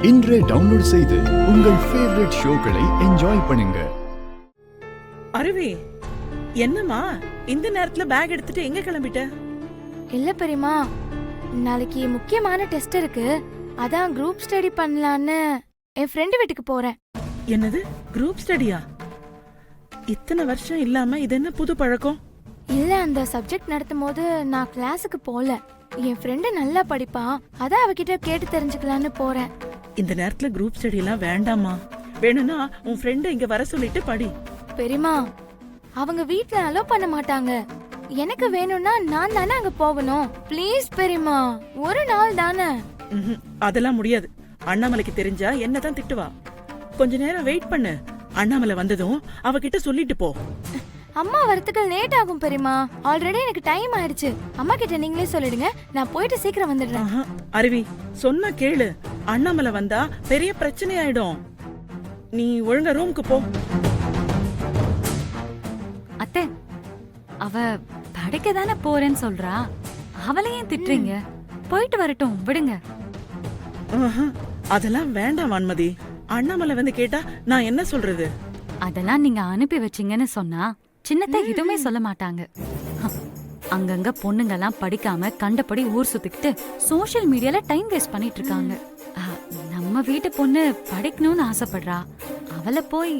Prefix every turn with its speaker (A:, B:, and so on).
A: இன்றே டவுன்லோட் செய்து உங்கள் ஃபேவரட் ஷோக்களை என்ஜாய் பண்ணுங்க.
B: அருவி, என்னம்மா இந்த நேரத்துல பேக் எடுத்துட்டு எங்க கிளம்பிட்ட?
C: இல்ல பெரியமா, நாளைக்கு முக்கியமான டெஸ்ட் இருக்கு. அதான் குரூப் ஸ்டடி பண்ணலான்னு என் ஃப்ரெண்டு வீட்டுக்கு போறேன்.
B: என்னது, குரூப் ஸ்டடியா? இத்தனை வருஷம் இல்லாம இது என்ன புது பழக்கம்?
C: இல்ல, அந்த சப்ஜெக்ட் நடத்தும் போது நான் கிளாஸுக்கு போல. என் ஃப்ரெண்டு நல்லா படிப்பா, அதான் அவகிட்ட கேட்டு தெரிஞ்சுக்கலான்னு போறேன்.
B: இந்த நேரத்துல குரூப் ஸ்டடி எல்லாம் வேண்டாமா. வேணும்னா உன் ஃப்ரெண்ட இங்க வர சொல்லிட்டு படி.
C: பெரியமா, அவங்க வீட்ல அலோ பண்ண மாட்டாங்க. எனக்கு வேணும்னா நான் தானே அங்க போகணும். ப்ளீஸ் பெரியமா, ஒரு நாள் தானே.
B: அதெல்லாம் முடியாது. அண்ணாமலைக்கு தெரிஞ்சா என்னதான் திட்டுவா. கொஞ்ச நேரம் வெயிட் பண்ணு. அண்ணாமலை வந்ததும் அவகிட்ட சொல்லிட்டு போ.
C: அம்மா வரத்துக்கு லேட் ஆகும் பெரியமா. ஆல்ரெடி எனக்கு டைம் ஆயிடுச்சு. அம்மா கிட்ட நீங்களே சொல்லிடுங்க, நான் போயிட்டு சீக்கிரம் வந்துடுறேன்.
B: அருவி, சொன்னா கேளு. அண்ணாமலை வந்தா பெரிய பிரச்சனை ஆயிடும். நீ ஒழுங்கா ரூமுக்கு போ.
D: அத்தை, அவ படிக்க தானே போறேன்னு சொல்றா. அவளை ஏன் திட்டுறீங்க? போயிட்டு வரட்டும், விடுங்க.
B: அதெல்லாம் வேண்டாம் வான்மதி. அண்ணாமலை வந்து கேட்டா நான் என்ன சொல்றது?
D: அதெல்லாம் நீங்க அனுப்பி வச்சீங்கன்னு சொன்னா சின்னத்தை எதுவுமே சொல்ல மாட்டாங்க. அங்கங்க பொண்ணுங்கெல்லாம் படிக்காம கண்டபடி ஊர் சுத்திக்கிட்டு சோசியல் மீடியால டைம் வேஸ்ட் பண்ணிட்டு இருக்காங்க. நம்ம வீட்டு பொண்ணு படிக்கணும்னு ஆசைப்படுறா. அவளை போய்